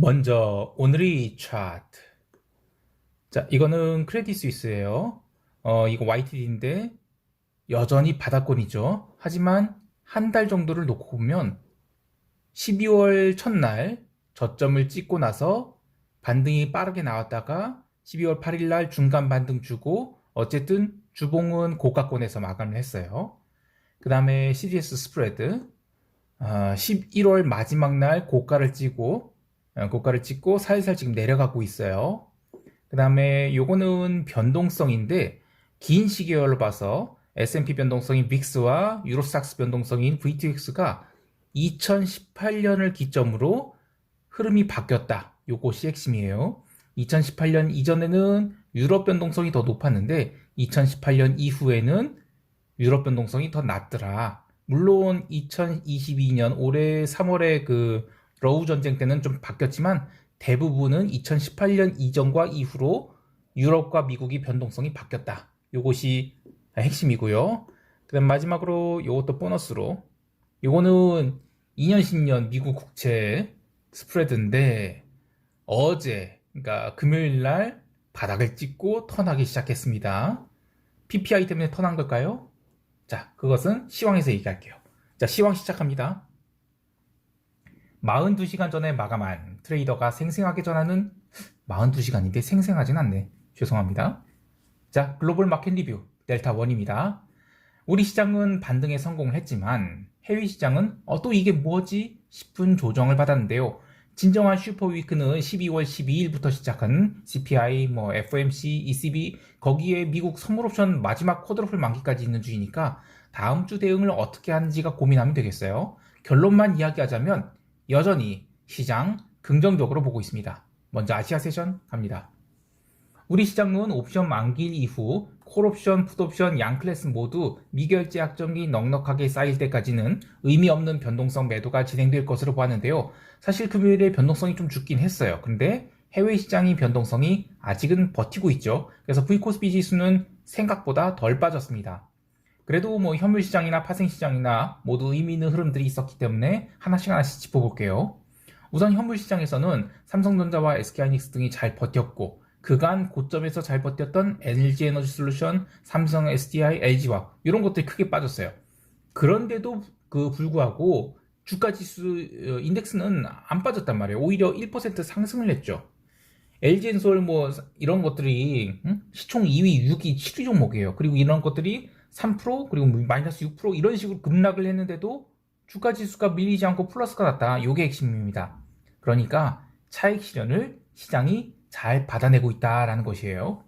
먼저 오늘의 차트. 자, 이거는 크레딧 스위스예요. 이거 YTD인데 여전히 바닥권이죠. 하지만 한 달 정도를 놓고 보면 12월 첫날 저점을 찍고 나서 반등이 빠르게 나왔다가 12월 8일 날 중간 반등 주고 어쨌든 주봉은 고가권에서 마감을 했어요. 그 다음에 CDS 스프레드 11월 마지막 날 고가를 찍고 살살 지금 내려가고 있어요. 그 다음에 요거는 변동성인데 긴 시계열로 봐서 S&P 변동성인 빅스와 유로스탁스 변동성인 VTX가 2018년을 기점으로 흐름이 바뀌었다. 요것이 핵심이에요. 2018년 이전에는 유럽 변동성이 더 높았는데 2018년 이후에는 유럽 변동성이 더 낮더라. 물론 2022년 올해 3월에 그 러우 전쟁 때는 좀 바뀌었지만 대부분은 2018년 이전과 이후로 유럽과 미국이 변동성이 바뀌었다. 요것이 핵심이고요. 그다음 마지막으로 요것도 보너스로 요거는 2년 10년 미국 국채 스프레드인데 어제 그러니까 금요일 날 바닥을 찍고 턴하기 시작했습니다. PPI 때문에 턴한 걸까요? 자, 그것은 시황에서 얘기할게요. 자, 시황 시작합니다. 42시간 전에 마감한 트레이더가 생생하게 전하는 42시간인데 생생하진 않네. 죄송합니다. 자, 글로벌 마켓 리뷰 델타1입니다. 우리 시장은 반등에 성공을 했지만 해외 시장은 또 이게 뭐지 싶은 조정을 받았는데요. 진정한 슈퍼위크는 12월 12일부터 시작한 CPI, FOMC, ECB 거기에 미국 선물옵션 마지막 쿼드러플 만기까지 있는 주이니까 다음 주 대응을 어떻게 하는지가 고민하면 되겠어요. 결론만 이야기하자면 여전히 시장 긍정적으로 보고 있습니다. 먼저 아시아 세션 갑니다. 우리 시장은 옵션 만기일 이후 콜옵션, 풋옵션 양 클래스 모두 미결제 약정이 넉넉하게 쌓일 때까지는 의미 없는 변동성 매도가 진행될 것으로 보았는데요. 사실 금요일에 변동성이 좀 죽긴 했어요. 근데 해외 시장의 변동성이 아직은 버티고 있죠. 그래서 V코스피 지수는 생각보다 덜 빠졌습니다. 그래도 현물 시장이나 파생 시장이나 모두 의미 있는 흐름들이 있었기 때문에 하나씩 짚어볼게요. 우선 현물 시장에서는 삼성전자와 SK하이닉스 등이 잘 버텼고 그간 고점에서 잘 버텼던 LG에너지솔루션, 삼성 SDI, LG화학 이런 것들이 크게 빠졌어요. 그런데도 불구하고 주가지수 인덱스는 안 빠졌단 말이에요. 오히려 1% 상승을 했죠. LG엔솔 이런 것들이 시총 2위, 6위, 7위 종목이에요. 그리고 이런 것들이 3% 그리고 마이너스 6% 이런 식으로 급락을 했는데도 주가 지수가 밀리지 않고 플러스가 났다. 이게 핵심입니다. 그러니까 차익 실현을 시장이 잘 받아내고 있다라는 것이에요.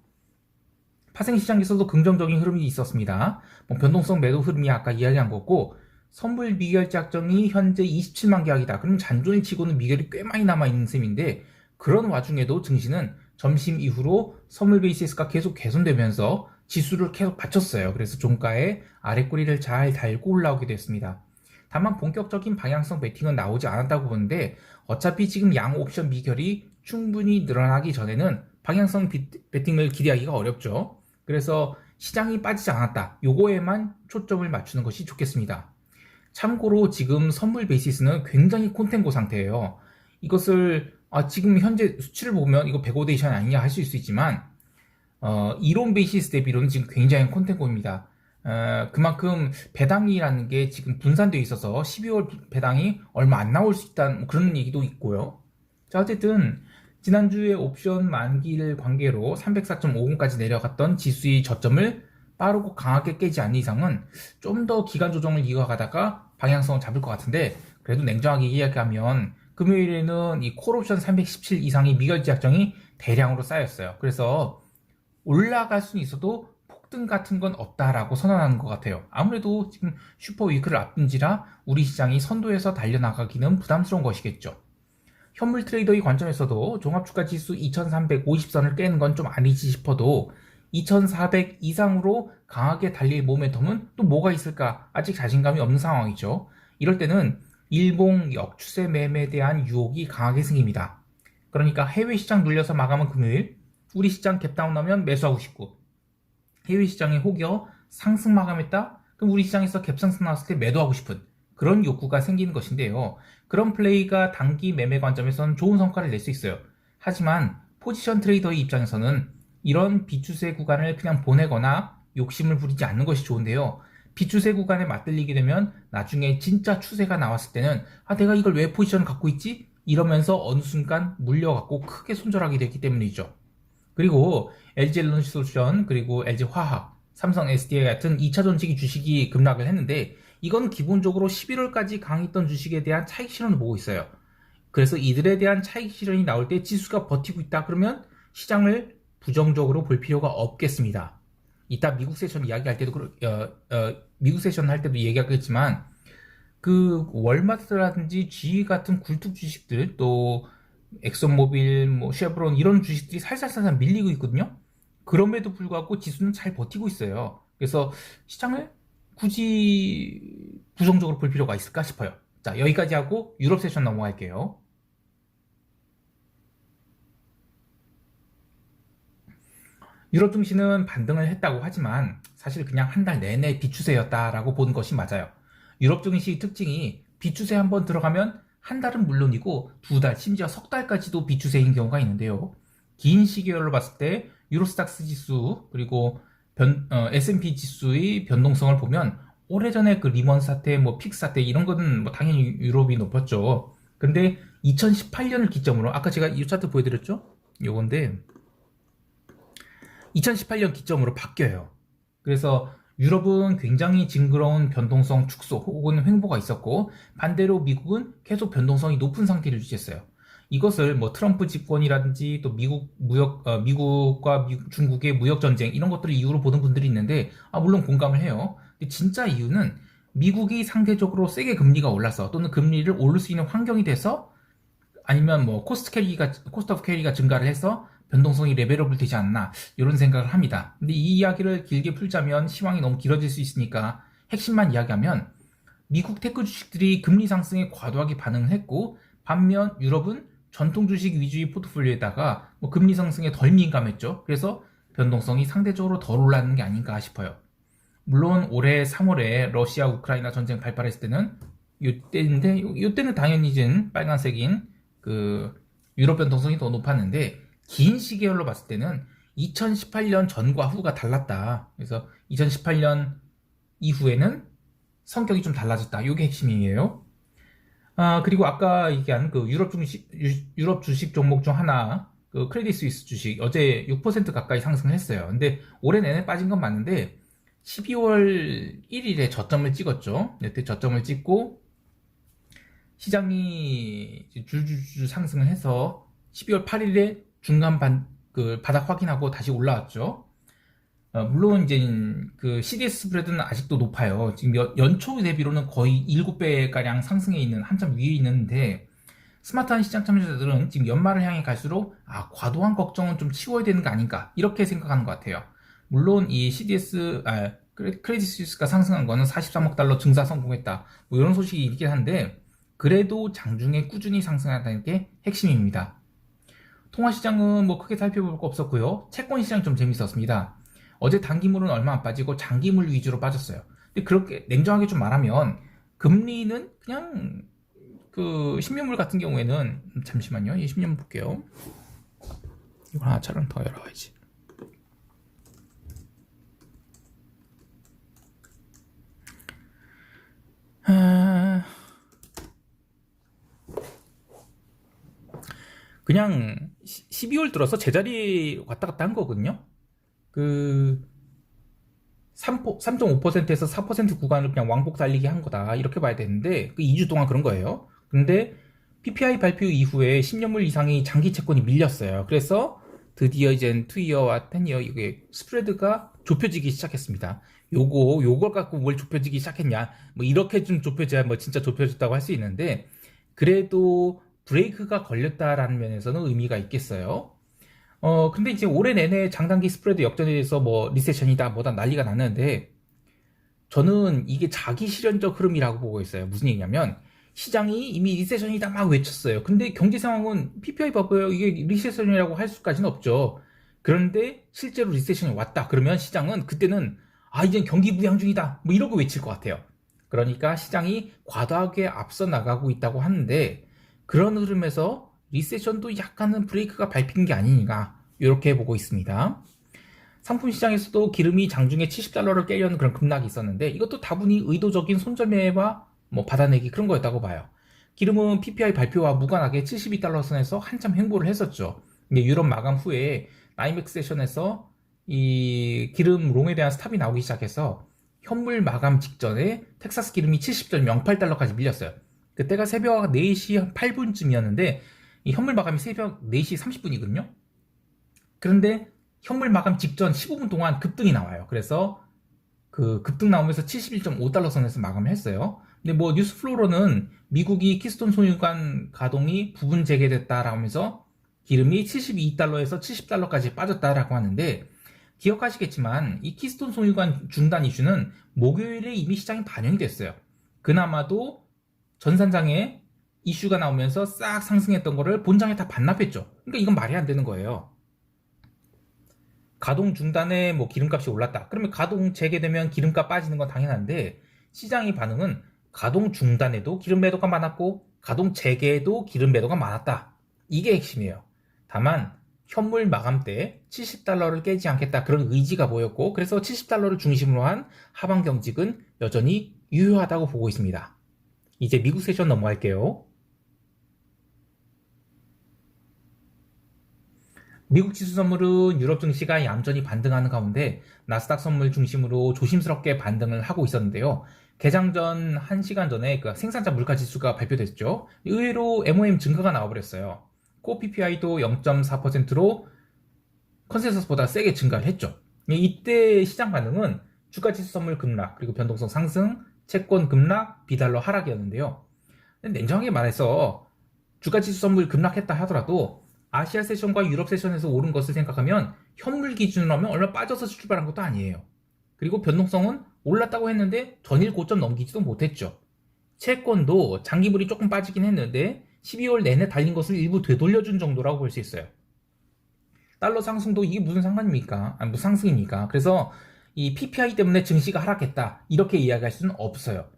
파생 시장에서도 긍정적인 흐름이 있었습니다. 변동성 매도 흐름이 아까 이야기한 거고 선물 미결제 약정이 현재 27만 계약이다. 그럼 잔존을 치고는 미결이 꽤 많이 남아있는 셈인데 그런 와중에도 증시는 점심 이후로 선물 베이시스가 계속 개선되면서 지수를 계속 받쳤어요. 그래서 종가에 아랫꼬리를 잘 달고 올라오게 됐습니다. 다만 본격적인 방향성 베팅은 나오지 않았다고 보는데 어차피 지금 양 옵션 미결이 충분히 늘어나기 전에는 방향성 베팅을 기대하기가 어렵죠. 그래서 시장이 빠지지 않았다. 요거에만 초점을 맞추는 것이 좋겠습니다. 참고로 지금 선물 베이시스는 굉장히 콘텐고 상태예요. 이것을 지금 현재 수치를 보면 이거 백오데이션 아니냐 하실 수 있지만 이론 베이시스 대비로는 지금 굉장히 콘텐고입니다. 그만큼 배당이라는 게 지금 분산되어 있어서 12월 배당이 얼마 안 나올 수 있다는 그런 얘기도 있고요. 자, 어쨌든 지난주에 옵션 만기일 관계로 304.50까지 내려갔던 지수의 저점을 빠르고 강하게 깨지 않는 이상은 좀 더 기간 조정을 이어가다가 방향성을 잡을 것 같은데 그래도 냉정하게 이야기하면 금요일에는 이 콜옵션 317 이상의 미결제 약정이 대량으로 쌓였어요. 그래서 올라갈 수는 있어도 폭등 같은 건 없다라고 선언하는 것 같아요. 아무래도 지금 슈퍼위크를 앞둔지라 우리 시장이 선도에서 달려나가기는 부담스러운 것이겠죠. 현물 트레이더의 관점에서도 종합주가 지수 2350선을 깨는 건 좀 아니지 싶어도 2400 이상으로 강하게 달릴 모멘텀은 또 뭐가 있을까 아직 자신감이 없는 상황이죠. 이럴 때는 일봉 역추세 매매에 대한 유혹이 강하게 생깁니다. 그러니까 해외 시장 눌려서 마감한 금요일 우리 시장 갭다운 나면 매수하고 싶고 해외 시장에 혹여 상승 마감했다? 그럼 우리 시장에서 갭상승 나왔을 때 매도하고 싶은 그런 욕구가 생기는 것인데요. 그런 플레이가 단기 매매 관점에서는 좋은 성과를 낼 수 있어요. 하지만 포지션 트레이더의 입장에서는 이런 비추세 구간을 그냥 보내거나 욕심을 부리지 않는 것이 좋은데요. 비추세 구간에 맞들리게 되면 나중에 진짜 추세가 나왔을 때는 내가 이걸 왜 포지션을 갖고 있지? 이러면서 어느 순간 물려갖고 크게 손절하게 되기 때문이죠. 그리고 LG에너지솔루션, 그리고 LG화학, 삼성 SDI 같은 2차 전지기 주식이 급락을 했는데 이건 기본적으로 11월까지 강했던 주식에 대한 차익 실현을 보고 있어요. 그래서 이들에 대한 차익 실현이 나올 때 지수가 버티고 있다 그러면 시장을 부정적으로 볼 필요가 없겠습니다. 이따 미국 세션 이야기할 때도 미국 세션 할 때도 얘기하겠지만 그 월마트라든지 GE 같은 굴뚝 주식들, 또 엑선모빌, 뭐 쉐브론 이런 주식들이 살살살살 밀리고 있거든요. 그럼에도 불구하고 지수는 잘 버티고 있어요. 그래서 시장을 굳이 부정적으로 볼 필요가 있을까 싶어요. 자, 여기까지 하고 유럽 세션 넘어갈게요. 유럽 증시는 반등을 했다고 하지만 사실 그냥 한 달 내내 비추세였다라고 보는 것이 맞아요. 유럽 증시 특징이 비추세 한번 들어가면 한 달은 물론이고 두 달, 심지어 석 달까지도 비추세인 경우가 있는데요. 긴 시기별로 봤을 때 유로스탁스 지수 그리고 S&P 지수의 변동성을 보면 오래전에 그 리먼 사태, 뭐 픽 사태 이런 거는 뭐 당연히 유럽이 높았죠. 근데 2018년을 기점으로 아까 제가 이 차트 보여드렸죠? 요건데 2018년 기점으로 바뀌어요. 그래서 유럽은 굉장히 징그러운 변동성 축소 혹은 횡보가 있었고 반대로 미국은 계속 변동성이 높은 상태를 유지했어요. 이것을 뭐 트럼프 집권이라든지 또 미국과 중국의 무역 전쟁 이런 것들을 이유로 보는 분들이 있는데 물론 공감을 해요. 근데 진짜 이유는 미국이 상대적으로 세게 금리가 올라서 또는 금리를 오를 수 있는 환경이 돼서 아니면 뭐 코스트 오브 캐리가 증가를 해서 변동성이 레벨업을 되지 않나 이런 생각을 합니다. 근데 이 이야기를 길게 풀자면 시황이 너무 길어질 수 있으니까 핵심만 이야기하면 미국 테크 주식들이 금리 상승에 과도하게 반응을 했고 반면 유럽은 전통 주식 위주의 포트폴리오에다가 뭐 금리 상승에 덜 민감했죠. 그래서 변동성이 상대적으로 덜 올랐는 게 아닌가 싶어요. 물론 올해 3월에 러시아 우크라이나 전쟁 발발했을 때는 이때인데 이때는 당연히 이제 빨간색인 그 유럽 변동성이 더 높았는데 긴 시계열로 봤을 때는 2018년 전과 후가 달랐다. 그래서 2018년 이후에는 성격이 좀 달라졌다. 이게 핵심이에요. 그리고 아까 얘기한 그 유럽 주식 종목 중 하나, 그 크레딧 스위스 주식 어제 6% 가까이 상승을 했어요. 근데 올해 내내 빠진 건 맞는데 12월 1일에 저점을 찍었죠. 이때 저점을 찍고 시장이 줄줄줄 상승을 해서 12월 8일에 중간 바닥 확인하고 다시 올라왔죠. 물론 이제 그 CDS 스프레드는 아직도 높아요. 지금 연초 대비로는 거의 7배가량 상승해 있는 한참 위에 있는데 스마트한 시장 참여자들은 지금 연말을 향해 갈수록 과도한 걱정은 좀 치워야 되는 거 아닌가 이렇게 생각하는 것 같아요. 물론 이 크레딧 스위스가 상승한 거는 43억 달러 증사 성공했다 뭐 이런 소식이 있긴 한데 그래도 장중에 꾸준히 상승한다는 게 핵심입니다. 통화시장은 뭐 크게 살펴볼 거 없었고요. 채권시장 좀 재밌었습니다. 어제 단기물은 얼마 안 빠지고 장기물 위주로 빠졌어요. 근데 그렇게 냉정하게 좀 말하면 금리는 그냥 그 10년물 같은 경우에는 잠시만요. 이 10년물 볼게요. 이걸 하나처럼 더 열어야지. 그냥 12월 들어서 제자리 왔다 갔다 한 거거든요. 그 3.5%에서 4% 구간을 그냥 왕복 달리기 한 거다 이렇게 봐야 되는데 그 2주 동안 그런 거예요. 근데 PPI 발표 이후에 10년물 이상의 장기 채권이 밀렸어요. 그래서 드디어 이제 2이어와 10이어 이게 스프레드가 좁혀지기 시작했습니다. 요걸 갖고 뭘 좁혀지기 시작했냐? 뭐 이렇게 좀 좁혀져야 뭐 진짜 좁혀졌다고 할 수 있는데 그래도 브레이크가 걸렸다라는 면에서는 의미가 있겠어요. 근데 이제 올해 내내 장단기 스프레드 역전에 대해서 뭐 리세션이다 뭐다 난리가 났는데 저는 이게 자기 실현적 흐름이라고 보고 있어요. 무슨 얘기냐면 시장이 이미 리세션이다 막 외쳤어요. 근데 경제 상황은 PPI 봐봐요. 이게 리세션이라고 할 수까지는 없죠. 그런데 실제로 리세션이 왔다. 그러면 시장은 그때는 이젠 경기 부양 중이다. 뭐 이러고 외칠 것 같아요. 그러니까 시장이 과도하게 앞서 나가고 있다고 하는데 그런 흐름에서 리세션도 약간은 브레이크가 밟힌 게 아니냐 이렇게 보고 있습니다. 상품 시장에서도 기름이 장중에 $70를 깨려는 그런 급락이 있었는데 이것도 다분히 의도적인 손절매와 뭐 받아내기 그런 거였다고 봐요. 기름은 PPI 발표와 무관하게 $72 선에서 한참 횡보를 했었죠. 근데 유럽 마감 후에 나이맥스 세션에서 이 기름 롱에 대한 스탑이 나오기 시작해서 현물 마감 직전에 텍사스 기름이 70.08달러까지 밀렸어요. 그때가 새벽 4시 8분쯤이었는데 이 현물 마감이 새벽 4시 30분이거든요. 그런데 현물 마감 직전 15분 동안 급등이 나와요. 그래서 그 급등 나오면서 71.5달러 선에서 마감을 했어요. 근데 뭐 뉴스 플로로는 미국이 키스톤 소유관 가동이 부분 재개됐다라고 하면서 기름이 72달러에서 70달러까지 빠졌다라고 하는데 기억하시겠지만 이 키스톤 소유관 중단 이슈는 목요일에 이미 시장에 반영이 됐어요. 그나마도 전산장에 이슈가 나오면서 싹 상승했던 거를 본장에 다 반납했죠. 그러니까 이건 말이 안 되는 거예요. 가동 중단에 뭐 기름값이 올랐다. 그러면 가동 재개되면 기름값 빠지는 건 당연한데 시장의 반응은 가동 중단에도 기름 매도가 많았고 가동 재개에도 기름 매도가 많았다. 이게 핵심이에요. 다만 현물 마감 때 70달러를 깨지 않겠다 그런 의지가 보였고 그래서 70달러를 중심으로 한 하방 경직은 여전히 유효하다고 보고 있습니다. 이제 미국 세션 넘어갈게요. 미국 지수 선물은 유럽 증시가 얌전히 반등하는 가운데 나스닥 선물 중심으로 조심스럽게 반등을 하고 있었는데요. 개장 전 1시간 전에 그 생산자 물가 지수가 발표됐죠. 의외로 MOM 증가가 나와버렸어요. 코 PPI도 0.4%로 컨센서스보다 세게 증가를 했죠. 이때 시장 반응은 주가 지수 선물 급락, 그리고 변동성 상승, 채권 급락, 비달러 하락이었는데요. 냉정하게 말해서 주가 지수 선물 급락했다 하더라도 아시아 세션과 유럽 세션에서 오른 것을 생각하면 현물 기준으로 하면 얼마 빠져서 출발한 것도 아니에요. 그리고 변동성은 올랐다고 했는데 전일 고점 넘기지도 못했죠. 채권도 장기불이 조금 빠지긴 했는데 12월 내내 달린 것을 일부 되돌려준 정도라고 볼 수 있어요. 달러 상승도 이게 무슨 상관입니까? 아니, 무슨 상승입니까? 그래서 이 PPI 때문에 증시가 하락했다 이렇게 이야기할 수는 없어요.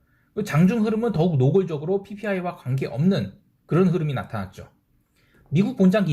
장중 흐름은 더욱 노골적으로 PPI와 관계없는 그런 흐름이 나타났죠. 미국 본장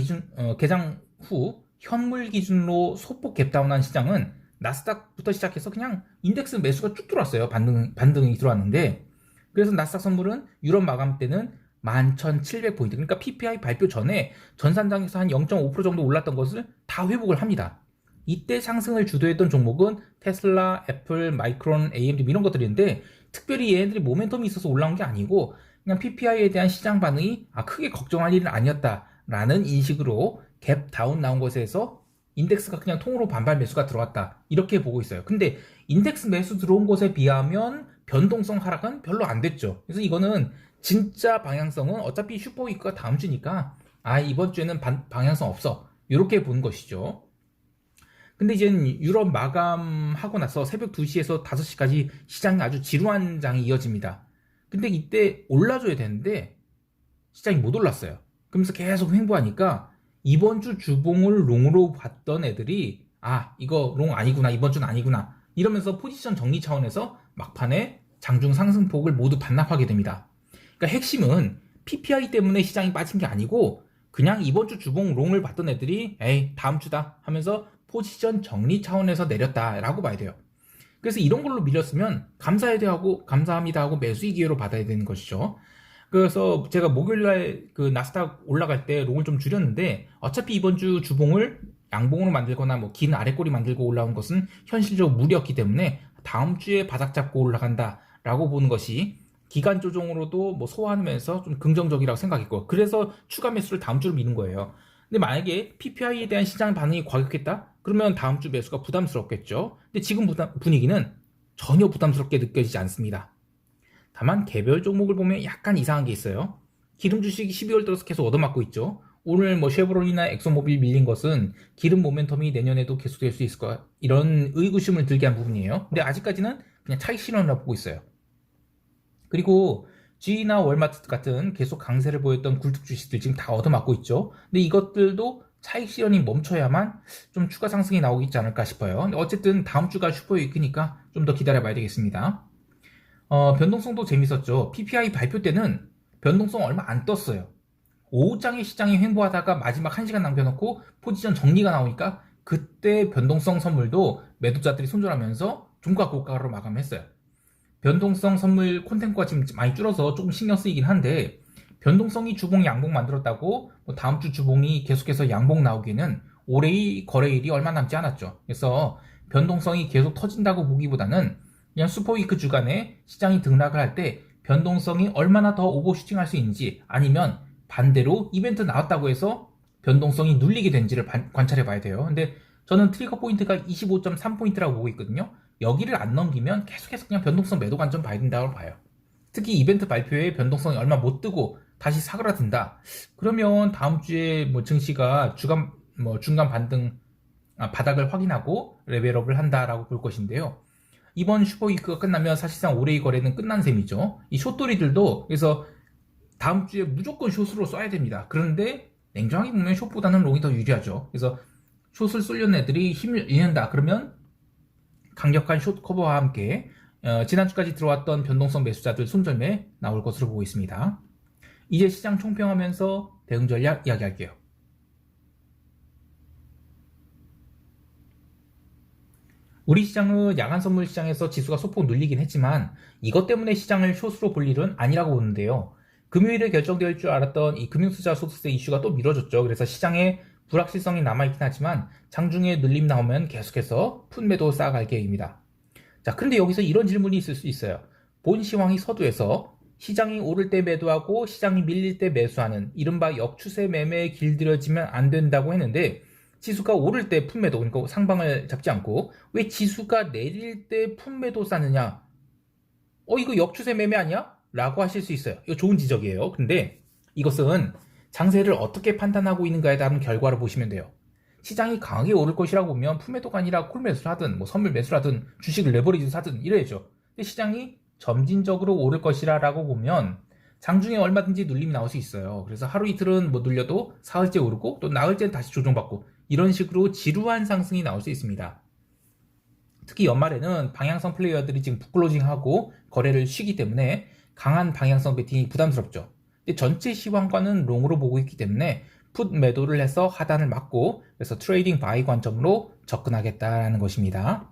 개장 후 현물 기준으로 소폭 갭다운한 시장은 나스닥부터 시작해서 그냥 인덱스 매수가 쭉 들어왔어요. 반등이 들어왔는데 그래서 나스닥 선물은 유럽 마감 때는 11,700포인트 그러니까 PPI 발표 전에 전산장에서 한 0.5% 정도 올랐던 것을 다 회복을 합니다. 이때 상승을 주도했던 종목은 테슬라, 애플, 마이크론, AMD 이런 것들인데 특별히 얘네들이 모멘텀이 있어서 올라온 게 아니고 그냥 PPI에 대한 시장 반응이 크게 걱정할 일은 아니었다라는 인식으로 갭 다운 나온 것에서 인덱스가 그냥 통으로 반발 매수가 들어왔다 이렇게 보고 있어요. 근데 인덱스 매수 들어온 것에 비하면 변동성 하락은 별로 안 됐죠. 그래서 이거는 진짜 방향성은 어차피 슈퍼위크가 다음 주니까 이번 주에는 방향성 없어 이렇게 보는 것이죠. 근데 이제 유럽 마감하고 나서 새벽 2시에서 5시까지 시장이 아주 지루한 장이 이어집니다. 근데 이때 올라줘야 되는데 시장이 못 올랐어요. 그러면서 계속 횡보하니까 이번 주 주봉을 롱으로 봤던 애들이 이거 롱 아니구나 이번 주는 아니구나 이러면서 포지션 정리 차원에서 막판에 장중 상승폭을 모두 반납하게 됩니다. 그러니까 핵심은 PPI 때문에 시장이 빠진 게 아니고 그냥 이번 주 주봉 롱을 봤던 애들이 다음 주다 하면서 포지션 정리 차원에서 내렸다라고 봐야 돼요. 그래서 이런 걸로 밀렸으면 감사합니다 하고 매수의 기회로 받아야 되는 것이죠. 그래서 제가 목요일날 그 나스닥 올라갈 때 롱을 좀 줄였는데 어차피 이번 주 주봉을 양봉으로 만들거나 뭐 긴 아랫꼬리 만들고 올라온 것은 현실적으로 무리였기 때문에 다음 주에 바닥 잡고 올라간다라고 보는 것이 기간 조정으로도 뭐 소화하면서 좀 긍정적이라고 생각했고 그래서 추가 매수를 다음 주로 미는 거예요. 근데 만약에 PPI에 대한 시장 반응이 과격했다? 그러면 다음 주 매수가 부담스럽겠죠. 근데 지금 분위기는 전혀 부담스럽게 느껴지지 않습니다. 다만 개별 종목을 보면 약간 이상한 게 있어요. 기름 주식이 12월 들어서 계속 얻어맞고 있죠. 오늘 뭐 쉐보론이나 엑소모빌 밀린 것은 기름 모멘텀이 내년에도 계속될 수 있을까 이런 의구심을 들게 한 부분이에요. 근데 아직까지는 그냥 차익 실현이라고 보고 있어요. 그리고 G나 월마트 같은 계속 강세를 보였던 굴뚝 주식들 지금 다 얻어맞고 있죠. 근데 이것들도 차익 실현이 멈춰야만 좀 추가 상승이 나오지 않을까 싶어요. 근데 어쨌든 다음 주가 슈퍼위크니까 좀 더 기다려봐야 되겠습니다. 변동성도 재밌었죠. PPI 발표 때는 변동성 얼마 안 떴어요. 오후장에 시장에 횡보하다가 마지막 1시간 남겨놓고 포지션 정리가 나오니까 그때 변동성 선물도 매도자들이 손절하면서 종가 고가로 마감했어요. 변동성 선물 콘텐츠가 지금 많이 줄어서 조금 신경 쓰이긴 한데 변동성이 주봉 양봉 만들었다고 다음 주 주봉이 계속해서 양봉 나오기에는 올해의 거래일이 얼마 남지 않았죠. 그래서 변동성이 계속 터진다고 보기보다는 그냥 슈퍼위크 주간에 시장이 등락을 할 때 변동성이 얼마나 더 오버슈팅할 수 있는지 아니면 반대로 이벤트 나왔다고 해서 변동성이 눌리게 된지를 관찰해 봐야 돼요. 근데 저는 트리거 포인트가 25.3포인트라고 보고 있거든요. 여기를 안 넘기면 계속해서 그냥 변동성 매도 관점 봐야 된다고 봐요. 특히 이벤트 발표에 변동성이 얼마 못 뜨고 다시 사그라든다. 그러면 다음 주에 증시가 중간 반등 바닥을 확인하고 레벨업을 한다라고 볼 것인데요. 이번 슈퍼위크가 끝나면 사실상 올해의 거래는 끝난 셈이죠. 이 숏돌이들도 그래서 다음 주에 무조건 숏으로 쏴야 됩니다. 그런데 냉정하게 보면 숏보다는 롱이 더 유리하죠. 그래서 숏을 쏠려는 애들이 힘을 잃는다. 그러면 강력한 숏 커버와 함께 지난주까지 들어왔던 변동성 매수자들 손절매 나올 것으로 보고 있습니다. 이제 시장 총평하면서 대응 전략 이야기할게요. 우리 시장은 야간 선물 시장에서 지수가 소폭 눌리긴 했지만 이것 때문에 시장을 숏으로 볼 일은 아니라고 보는데요. 금요일에 결정될 줄 알았던 이 금융투자 소득세 이슈가 또 미뤄졌죠. 그래서 시장에 불확실성이 남아있긴 하지만 장중에 눌림 나오면 계속해서 풋매도 쌓아갈 계획입니다. 자, 그런데 여기서 이런 질문이 있을 수 있어요. 본 시황이 서두에서 시장이 오를 때 매도하고 시장이 밀릴 때 매수하는 이른바 역추세 매매에 길들여지면 안 된다고 했는데 지수가 오를 때 풋매도, 그러니까 상방을 잡지 않고 왜 지수가 내릴 때 풋매도 싸느냐? 이거 역추세 매매 아니야? 라고 하실 수 있어요. 이거 좋은 지적이에요. 근데 이것은 장세를 어떻게 판단하고 있는가에 따른 결과를 보시면 돼요. 시장이 강하게 오를 것이라고 보면 풋매도가 아니라 콜매수를 하든 선물 매수를 하든 주식을 레버리지 사든 이래야죠. 근데 시장이 점진적으로 오를 것이라고 보면 장중에 얼마든지 눌림이 나올 수 있어요. 그래서 하루 이틀은 눌려도 사흘째 오르고 또 나흘째는 다시 조정받고 이런 식으로 지루한 상승이 나올 수 있습니다. 특히 연말에는 방향성 플레이어들이 지금 북클로징하고 거래를 쉬기 때문에 강한 방향성 베팅이 부담스럽죠. 근데 전체 시황과는 롱으로 보고 있기 때문에 풋 매도를 해서 하단을 막고 그래서 트레이딩 바이 관점으로 접근하겠다라는 것입니다.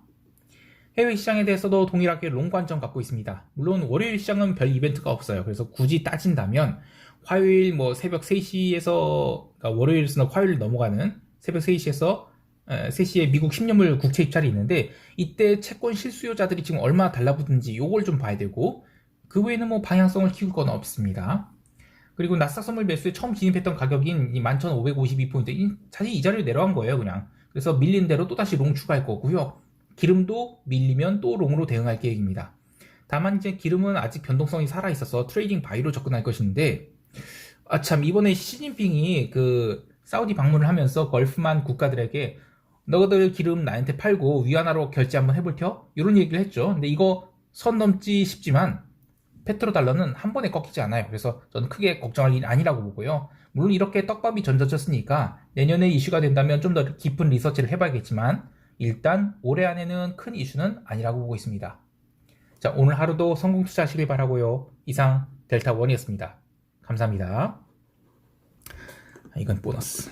해외 시장에 대해서도 동일하게 롱 관점 갖고 있습니다. 물론 월요일 시장은 별 이벤트가 없어요. 그래서 굳이 따진다면 화요일 새벽 3시에서 그러니까 월요일에서는 화요일 넘어가는 새벽 3시에서 3시에 미국 10년물 국채 입찰이 있는데 이때 채권 실수요자들이 지금 얼마나 달라붙는지 요걸 좀 봐야 되고 그 외에는 방향성을 키울 건 없습니다. 그리고 나스닥 선물 매수에 처음 진입했던 가격인 11,552포인트 사실 이 자리로 내려간 거예요 그냥. 그래서 밀린 대로 또다시 롱 추가할 거고요. 기름도 밀리면 또 롱으로 대응할 계획입니다. 다만 이제 기름은 아직 변동성이 살아있어서 트레이딩 바이로 접근할 것인데 참 이번에 시진핑이 사우디 방문을 하면서 걸프만 국가들에게 너희들 기름 나한테 팔고 위안화로 결제 한번 해볼텨? 이런 얘기를 했죠. 근데 이거 선 넘지 싶지만 페트로달러는 한 번에 꺾이지 않아요. 그래서 저는 크게 걱정할 일이 아니라고 보고요. 물론 이렇게 떡밥이 던져졌으니까 내년에 이슈가 된다면 좀 더 깊은 리서치를 해봐야겠지만 일단 올해 안에는 큰 이슈는 아니라고 보고 있습니다. 자, 오늘 하루도 성공 투자하시길 바라고요. 이상 델타원이었습니다. 감사합니다. 이건 보너스.